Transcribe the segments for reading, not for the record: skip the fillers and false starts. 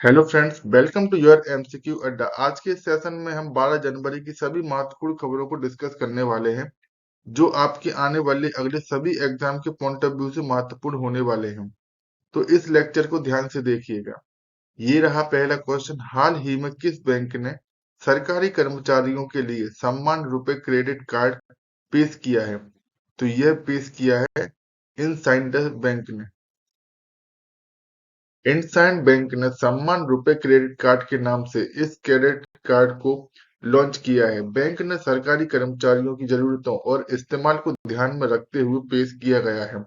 Hello friends, welcome to your MCQ Adda. आज के इस सेशन में हम 12 जनवरी की सभी महत्वपूर्ण खबरों को डिस्कस करने वाले हैं, जो आपके आने वाले अगले सभी एग्जाम के पॉइंट ऑफ व्यू से महत्वपूर्ण होने वाले हैं। तो इस लेक्चर को ध्यान से देखिएगा। ये रहा पहला क्वेश्चन। हाल ही में किस बैंक ने सरकारी कर्मचारियों के लिए सम्मान रुपए क्रेडिट कार्ड पेश किया है? तो यह पेश किया है इंडसइंड बैंक ने। इंडसइंड बैंक ने सम्मान रुपए क्रेडिट कार्ड के नाम से इस क्रेडिट कार्ड को लॉन्च किया है। बैंक ने सरकारी कर्मचारियों की जरूरतों और इस्तेमाल को ध्यान में रखते हुए पेश किया गया है।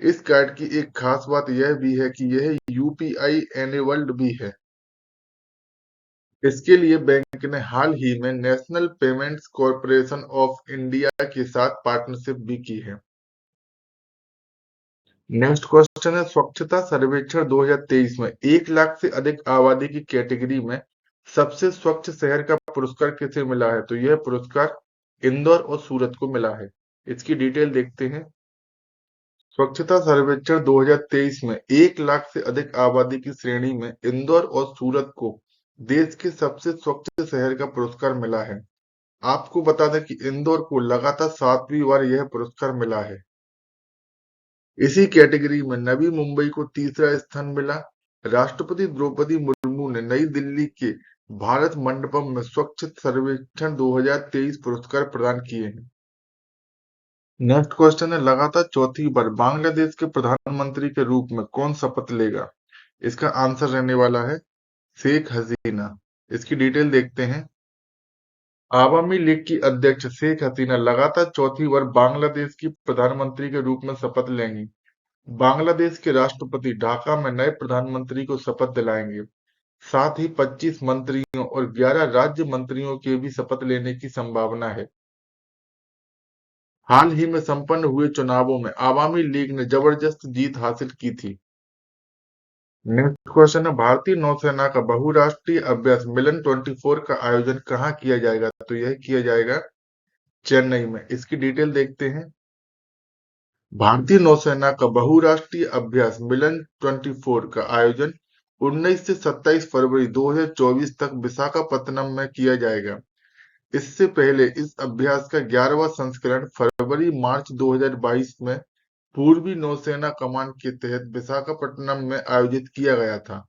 इस कार्ड की एक खास बात यह भी है कि यह यूपीआई एनेबल्ड भी है। इसके लिए बैंक ने हाल ही में national payments corporation of India के साथ पार्टनरशिप भी की है। नेक्स्ट क्वेश्चन है, स्वच्छता सर्वेक्षण 2023 में 1 लाख से अधिक आबादी की कैटेगरी में सबसे स्वच्छ शहर का पुरस्कार किसे मिला है? तो यह पुरस्कार इंदौर और सूरत को मिला है। इसकी डिटेल देखते हैं। स्वच्छता सर्वेक्षण 2023 में 1 लाख से अधिक आबादी की श्रेणी में इंदौर और सूरत को देश के सबसे स्वच्छ शहर का पुरस्कार मिला है। आपको बता दें कि इंदौर को लगातार 7वीं बार यह पुरस्कार मिला है। इसी कैटेगरी में नवी मुंबई को तीसरा स्थान मिला। राष्ट्रपति द्रौपदी मुर्मू ने नई दिल्ली के भारत मंडपम में स्वच्छ सर्वेक्षण 2023 पुरस्कार प्रदान किए हैं। नेक्स्ट क्वेश्चन है, लगातार चौथी बार बांग्लादेश के प्रधानमंत्री के रूप में कौन शपथ लेगा? इसका आंसर रहने वाला है शेख हसीना। इसकी डिटेल देखते हैं। आवामी लीग की अध्यक्ष शेख हसीना लगातार चौथी बार बांग्लादेश की प्रधानमंत्री के रूप में शपथ लेंगी। बांग्लादेश के राष्ट्रपति ढाका में नए प्रधानमंत्री को शपथ दिलाएंगे। साथ ही 25 मंत्रियों और 11 राज्य मंत्रियों के भी शपथ लेने की संभावना है। हाल ही में संपन्न हुए चुनावों में आवामी लीग ने जबरदस्त जीत हासिल की थी। नेक्स्ट क्वेश्चन है, भारतीय नौसेना का बहुराष्ट्रीय अभ्यास मिलन 24 का आयोजन कहाँ किया जाएगा? तो यह किया जाएगा चेन्नई में। इसकी डिटेल देखते हैं। भारतीय नौसेना का बहुराष्ट्रीय अभ्यास मिलन 24 का आयोजन 19 से 27 फरवरी 2024 तक विशाखापत्तनम में किया जाएगा। इससे पहले इस अभ्यास का 11वां संस्करण फरवरी-मार्च 2022 में पूर्वी नौसेना कमान के तहत विशाखापट्टनम में आयोजित किया गया था।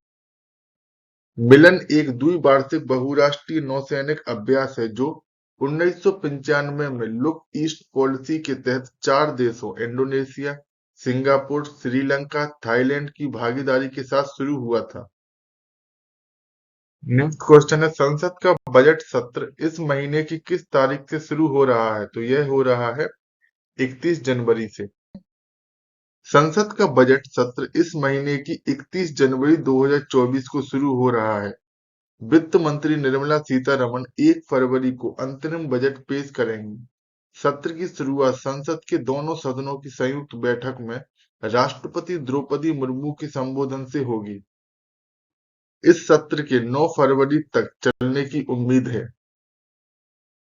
मिलन एक द्विवार्षिक बहुराष्ट्रीय नौसैनिक अभ्यास है जो 1995 में लुक ईस्ट पॉलिसी के तहत 4 देशों इंडोनेशिया, सिंगापुर, श्रीलंका, थाईलैंड की भागीदारी के साथ शुरू हुआ था। नेक्स्ट क्वेश्चन है, संसद का बजट सत्र इस महीने की किस तारीख से शुरू हो रहा है? तो यह हो रहा है 31 जनवरी से। संसद का बजट सत्र इस महीने की 31 जनवरी 2024 को शुरू हो रहा है। वित्त मंत्री निर्मला सीतारमण 1 फरवरी को अंतरिम बजट पेश करेंगी। सत्र की शुरुआत संसद के दोनों सदनों की संयुक्त बैठक में राष्ट्रपति द्रौपदी मुर्मू के संबोधन से होगी। इस सत्र के 9 फरवरी तक चलने की उम्मीद है।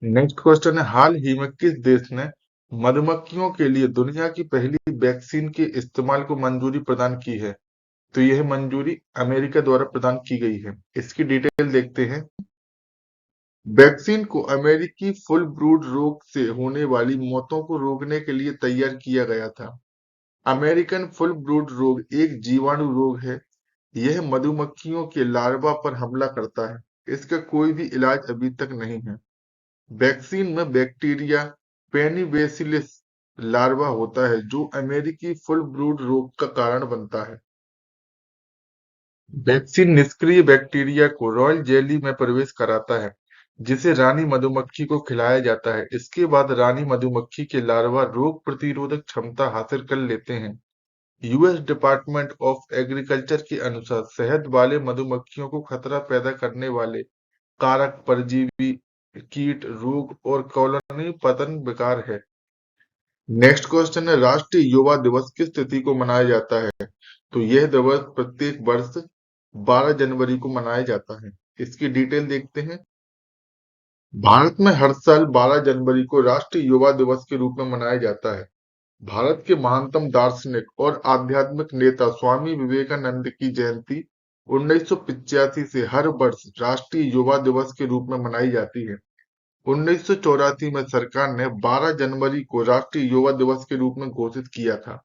नेक्स्ट क्वेश्चन है, हाल ही में किस देश ने मधुमक्खियों के लिए दुनिया की पहली वैक्सीन के इस्तेमाल को मंजूरी प्रदान की है? तो यह मंजूरी अमेरिका द्वारा प्रदान की गई है। इसकी डिटेल देखते हैं। वैक्सीन को अमेरिकी फुल ब्रूड रोग से होने वाली मौतों को रोकने के लिए तैयार किया गया था। अमेरिकन फुल ब्रूड रोग एक जीवाणु रोग है। यह मधुमक्खियों के लार्वा पर हमला करता है। इसका कोई भी इलाज अभी तक नहीं है। वैक्सीन में बैक्टीरिया पेनिबेसिलिस लार्वा होता है जो अमेरिकी फुल ब्रूड रोग का कारण बनता है। वैक्सीन निष्क्रिय बैक्टीरिया को रॉयल जेली में प्रवेश कराता है, जिसे रानी मधुमक्खी को खिलाया जाता है। इसके बाद रानी मधुमक्खी के लार्वा रोग प्रतिरोधक क्षमता हासिल कर लेते हैं। यूएस डिपार्टमेंट ऑफ एग्रीकल्चर के अनुसार शहद वाले मधुमक्खियों को खतरा पैदा करने वाले कारक परजीवी, कीट, रोग और कॉलोनी पतन बेकार है। नेक्स्ट क्वेश्चन है, राष्ट्रीय युवा दिवस किस तिथि को मनाया जाता है? तो यह दिवस प्रत्येक वर्ष 12 जनवरी को मनाया जाता है। इसकी डिटेल देखते हैं। भारत में हर साल 12 जनवरी को राष्ट्रीय युवा दिवस के रूप में मनाया जाता है। भारत के महानतम दार्शनिक और आध्यात्मिक नेता स्वामी विवेकानंद की जयंती 1985 से हर वर्ष राष्ट्रीय युवा दिवस के रूप में मनाई जाती है। 1984 में सरकार ने 12 जनवरी को राष्ट्रीय युवा दिवस के रूप में घोषित किया था।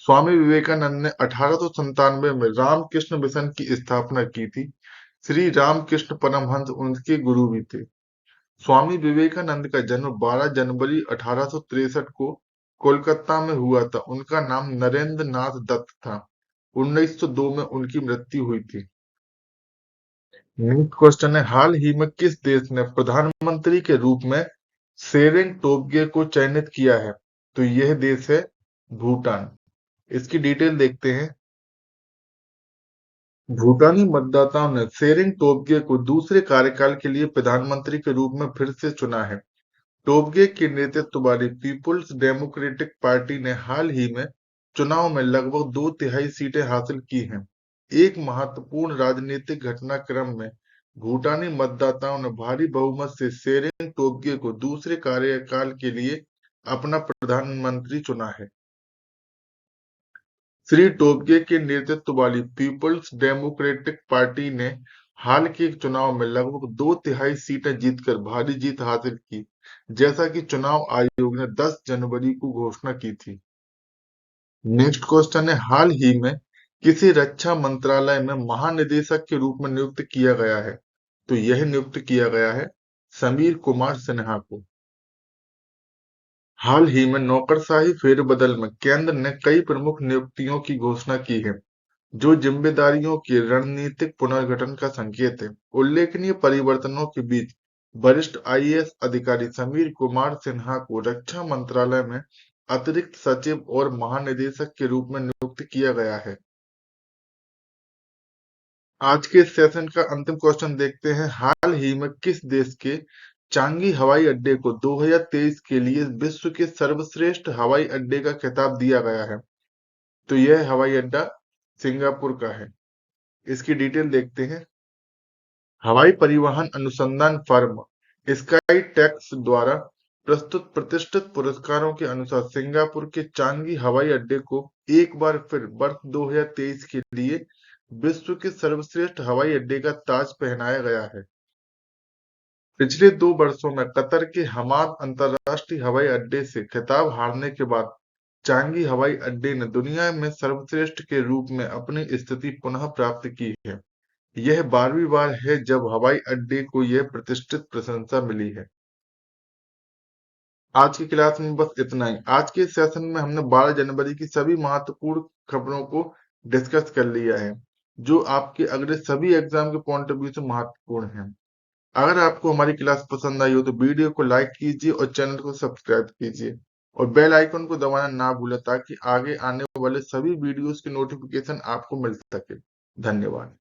स्वामी विवेकानंद ने 1897 में रामकृष्ण मिशन की स्थापना की थी। श्री रामकृष्ण परमहंस उनके गुरु भी थे। स्वामी विवेकानंद का जन्म 12 जनवरी 1863 को कोलकाता में हुआ था। उनका नाम नरेंद्र नाथ दत्त था। 1902 में उनकी मृत्यु हुई थी। नेक्स्ट क्वेश्चन है, हाल ही में किस देश ने प्रधानमंत्री के रूप में शेरिंग टोब्गे को चयनित किया है? तो यह देश है भूटान। इसकी डिटेल देखते हैं। भूटानी मतदाताओं ने शेरिंग टोब्गे को दूसरे कार्यकाल के लिए प्रधानमंत्री के रूप में फिर से चुना है। टोब्गे के नेतृत्व वाली पीपुल्स डेमोक्रेटिक पार्टी ने हाल ही में चुनाव में लगभग 2/3 सीटें हासिल की हैं। एक महत्वपूर्ण राजनीतिक घटनाक्रम में भूटानी मतदाताओं ने भारी बहुमत से शेरिंग टोब्गे को दूसरे कार्यकाल के लिए अपना प्रधानमंत्री चुना है। श्री टोब्गे के नेतृत्व वाली पीपुल्स डेमोक्रेटिक पार्टी ने हाल के चुनाव में लगभग 2/3 सीटें जीतकर भारी जीत हासिल की, जैसा कि चुनाव आयोग ने 10 जनवरी को घोषणा की थी। नेक्स्ट क्वेश्चन है, हाल ही में किसी रक्षा मंत्रालय में महानिदेशक के रूप में नियुक्त किया गया है? तो यह नियुक्त किया गया है समीर कुमार सिन्हा को। हाल ही में नौकरशाही फेरबदल में केंद्र ने कई प्रमुख नियुक्तियों की घोषणा की है, जो जिम्मेदारियों के रणनीतिक पुनर्गठन का संकेत है। उल्लेखनीय परिवर्तनों के बीच वरिष्ठ आईएएस अधिकारी समीर कुमार सिन्हा को रक्षा मंत्रालय में अतिरिक्त सचिव और महानिदेशक के रूप में नियुक्त किया गया है। आज के सेशन का अंतिम क्वेश्चन देखते हैं, हाल ही में किस देश के चांगी हवाई अड्डे को 2023 के लिए विश्व के सर्वश्रेष्ठ हवाई अड्डे का खिताब दिया गया है? तो यह हवाई अड्डा सिंगापुर का है। इसकी डिटेल देखते हैं। हवाई परिवहन अनुसंधान फर्म स्काई टैक्स द्वारा प्रस्तुत प्रतिष्ठित पुरस्कारों के अनुसार सिंगापुर के चांगी हवाई अड्डे को एक बार फिर वर्ष 2023 के लिए विश्व के सर्वश्रेष्ठ हवाई अड्डे का ताज पहनाया गया है। पिछले 2 वर्षों में कतर के हमाद अंतरराष्ट्रीय हवाई अड्डे से खिताब हारने के बाद चांगी हवाई अड्डे ने दुनिया में सर्वश्रेष्ठ के रूप में अपनी स्थिति पुनः प्राप्त की है। यह 12वीं बार है जब हवाई अड्डे को यह प्रतिष्ठित प्रशंसा मिली है। आज की क्लास में बस इतना ही। आज के सेशन में हमने 12 जनवरी की सभी महत्वपूर्ण खबरों को डिस्कस कर लिया है, जो आपके अगले सभी एग्जाम के पॉइंट ऑफ व्यू से महत्वपूर्ण है। अगर आपको हमारी क्लास पसंद आई हो तो वीडियो को लाइक कीजिए और चैनल को सब्सक्राइब कीजिए और बेल आइकन को दबाना ना भूलें ताकि आगे आने वाले सभी वीडियोस की नोटिफिकेशन आपको मिल सके। धन्यवाद।